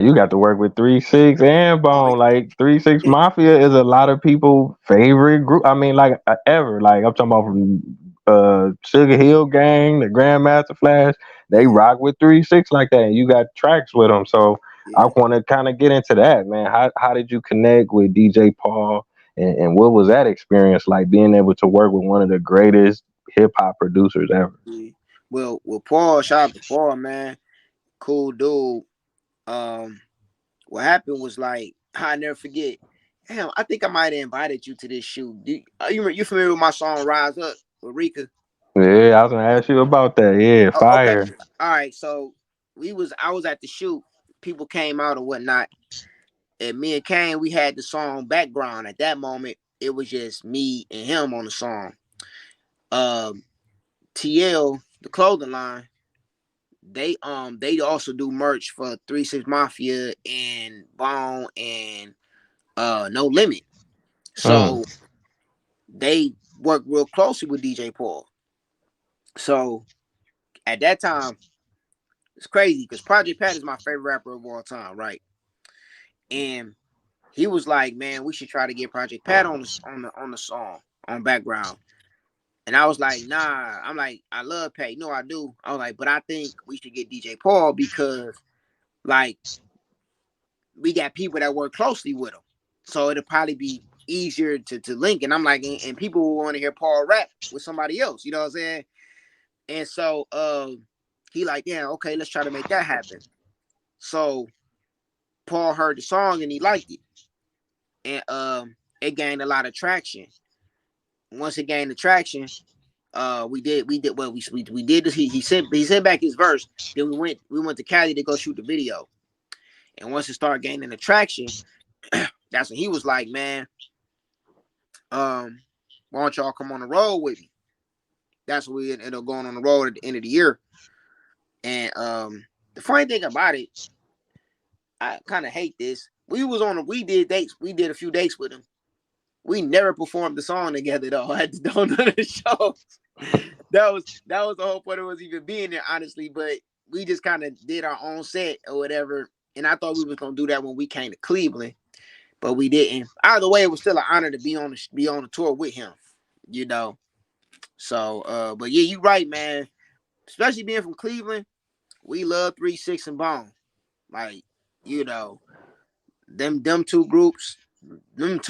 You got to work with 3 6 and Oh Bone. Like 3 6 Mafia is a lot of people' favorite group. I mean, like ever. Like I'm talking about from Sugar Hill Gang, the Grandmaster Flash. They yeah, rock with 3 6 like that, and you got tracks with them. So I yeah. want to kind of get into that, man. How did you connect with DJ Paul, and what was that experience like being able to work with one of the greatest hip hop producers ever? Yeah. Well, Paul, shout out to Paul, man. Cool dude. Um, what happened was like I never forget. Damn, I think I might have invited you to this shoot. You familiar with my song "Rise Up" with Rika? Yeah, I was gonna ask you about that. Yeah, Oh, okay. fire. All right. So I was at the shoot. People came out or whatnot, and me and Kane, we had the song background. At that moment, it was just me and him on the song. Um, TL, the clothing line, they also do merch for 3 6 Mafia and Bone and No Limit. Mm. So they work real closely with DJ Paul. So at that time, it's crazy because Project Pat is my favorite rapper of all time, right? And he was like, "Man, we should try to get Project Pat on the song on background." And I was like, "Nah." I'm like, "I love Pat, you know I do." I was like, "But I think we should get DJ Paul because like we got people that work closely with him, so it'll probably be easier to link." And I'm like, and people will want to hear Paul rap with somebody else, you know what I'm saying? And so he like, yeah, okay, let's try to make that happen. So Paul heard the song and he liked it, and it gained a lot of traction. Once it gained the traction, we did well we did this. He sent back his verse. Then we went to Cali to go shoot the video. And once it started gaining attraction, that's when he was like, man, um, why don't y'all come on the road with me? That's what we ended up going on the road at the end of the year. And the funny thing about it, I kind of hate this. We did dates. We did a few dates with him. We never performed the song together though. I had to do none of the shows. That was the whole point of us even being there, honestly. But we just kind of did our own set or whatever. And I thought we was gonna do that when we came to Cleveland, but we didn't. Either way, it was still an honor to be on the tour with him, you know. So, but yeah, you right, man. Especially being from Cleveland, we love 3 6 and Bone. Like, you know, them two groups, them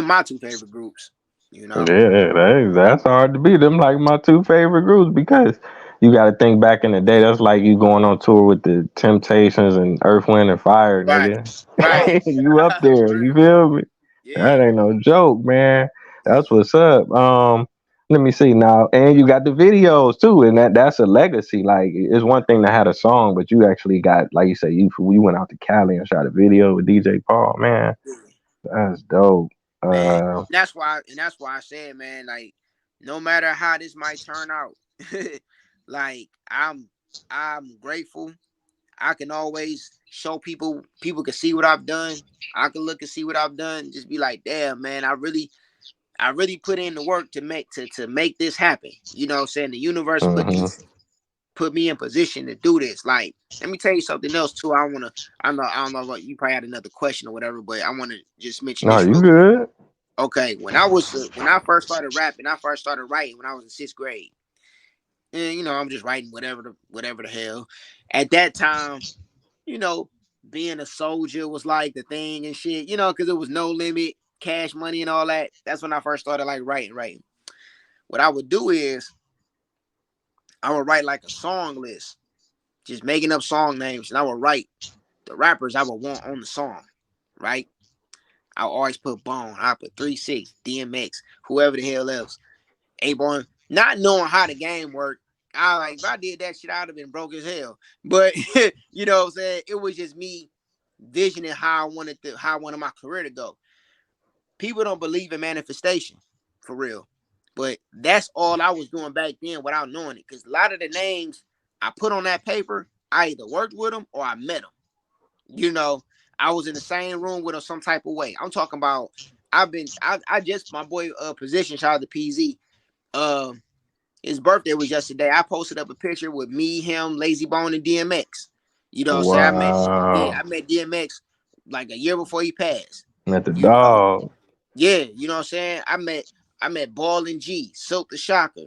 my two favorite groups. You know, Yeah, that's hard to beat. Them like my two favorite groups because you got to think back in the day. That's like you going on tour with the Temptations and Earth, Wind and Fire, right, nigga. right, You up there? for You real, feel me? yeah, That ain't no joke, man. yeah, That's what's up. Let me see now. And you got the videos too, and that's a legacy. Like it's one thing to have a song, but you actually got, like you said, you went out to Cali and shot a video with DJ Paul. Man, yeah. that's dope. Man. Uh, That's why I said, man, like, no matter how this might turn out, like I'm grateful. I can always show people can see what I've done. I can look and see what I've done. Just be like, damn, man, I really put in the work to make this happen. You know what I'm saying? The universe mhm. put me in position to do this. Like, let me tell you something else too. I don't know what you probably had another question or whatever, but I want to just mention No, this you real quick. good? Okay, when I first started rapping, I first started writing when I was in sixth grade. And I'm just writing whatever the hell. At that time, you know, being a soldier was like the thing and shit, because it was no limit, cash money and all that. That's when I first started like writing. What I would do is I would write like a song list, just making up song names, and I would write the rappers I would want on the song, right? I always put Bone, I put 3 6, DMX, whoever the hell else. A-Born, not knowing how the game worked. I like if I did that shit, I'd have been broke as hell. But you know what I'm saying? It was just me visioning how I wanted my career to go. People don't believe in manifestation, for real. But that's all I was doing back then without knowing it. Because a lot of the names I put on that paper, I either worked with them or I met them. You know, I was in the same room with them some type of way. I'm talking about I just my boy position, shout out to PZ. Um his birthday was yesterday. I posted up a picture with me, him, Lazy Bone, and DMX. You know what I'm saying? Wow. I met DMX like a year before he passed. Met the You know, dog. yeah, you know what I'm saying? I met Ball and G, Silk the Shocker,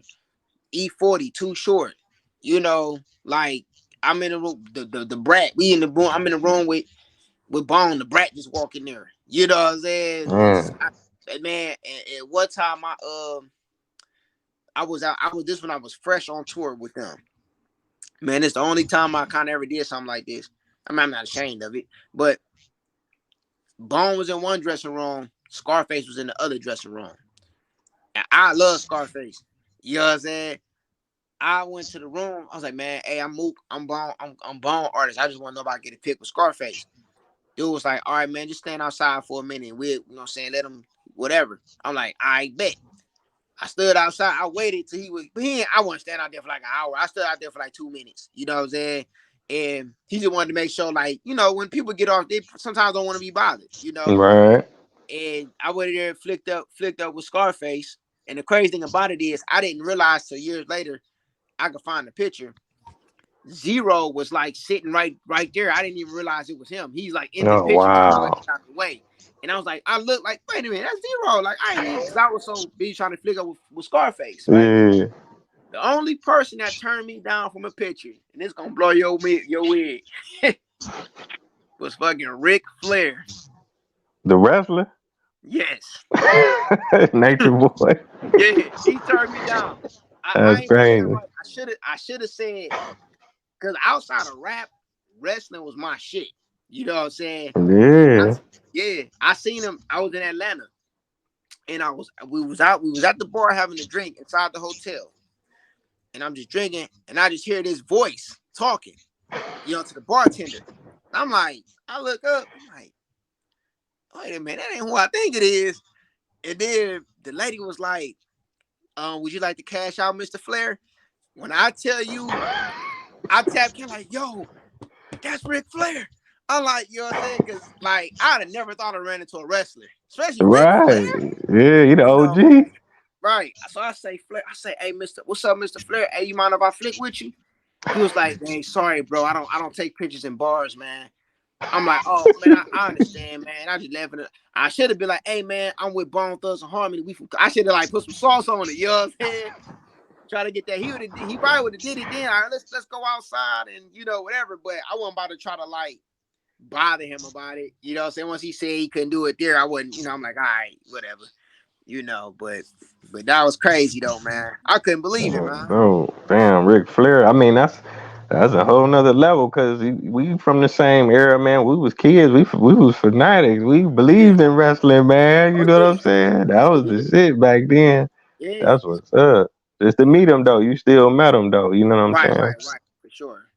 E40, Too Short. You know, like I'm in the room, the brat. We in the room. I'm in the room with Bone. The brat just walking there. You know what I'm saying? Man. Man, at one time I was out. I was this when I was fresh on tour with them. Man, it's the only time I kind of ever did something like this. I mean, I'm not ashamed of it, but Bone was in one dressing room, Scarface was in the other dressing room. And I love Scarface. You know what I'm saying? I went to the room. I was like, man, hey, I'm Mook. I'm Bone. I'm Bone artist. I just want to know if I get a pic with Scarface. Dude was like, all right, man, just stand outside for a minute. We, you know what I'm saying? Let him, whatever. I'm like, I bet. I stood outside. I waited till he was. I wasn't standing out there for like an hour. I stood out there for like 2 minutes. You know what I'm saying? And he just wanted to make sure, like, you know, when people get off, they sometimes don't want to be bothered. You know. Right. And I went there, flicked up with Scarface. And the crazy thing about it is, I didn't realize till years later I could find the picture. Zero was like sitting right there. I didn't even realize it was him. He's like in the Oh picture, trying to like wow. get out the way. And I was like, I look like, wait a minute, that's Zero. Like I ain't even, because I was so busy trying to flick up with Scarface, right? Yeah. The only person that turned me down from a picture, and it's gonna blow your wig, was fucking Ric Flair. The wrestler? Yes. Nature boy. Yeah, he turned me down. I That's ain't gonna say crazy. right. I should have said, because outside of rap, wrestling was my shit. You know what I'm saying? I, Yeah. yeah, I seen him. I was in Atlanta, and we was at the bar having a drink inside the hotel, and I'm just drinking, and I just hear this voice talking, you know, to the bartender. I'm like, I look up, I'm like, wait a minute, that ain't who I think it is. And then the lady was like, would you like to cash out, Mr. Flair? When I tell you, I tapped him like, yo, that's Ric Flair. I'm like, you know what I'm saying? Because like I'd have never thought I ran into a wrestler, especially Ric Flair. Right. Yeah, you the You know, OG. right. So I say, Flair, I say, hey, what's up, Mr. Flair? Hey, you mind if I flick with you? He was like, hey, sorry, bro. I don't take pictures in bars, man. I'm like, oh man, I understand, man. I just laughing. I should have been like, hey man, I'm with Bone Thugs and Harmony. I should have like put some sauce on it, you know what I'm saying? Try to get that. He probably would have did it then. All right, let's go outside and you know, whatever. But I wasn't about to try to like bother him about it. You know what I'm saying? Once he said he couldn't do it there, I wouldn't, you know, I'm like, all right, whatever. You know, but that was crazy though, man. I couldn't believe it, man. Oh, damn, Ric Flair. I mean, that's a whole nother level because we from the same era, man. We was kids. We was fanatics. We Yeah. believed in wrestling, man. You Oh know what yeah. I'm saying? That was the shit back then. Yeah. That's what's up. Just to meet him though, you still met him though. You know what I'm saying? Right. For sure.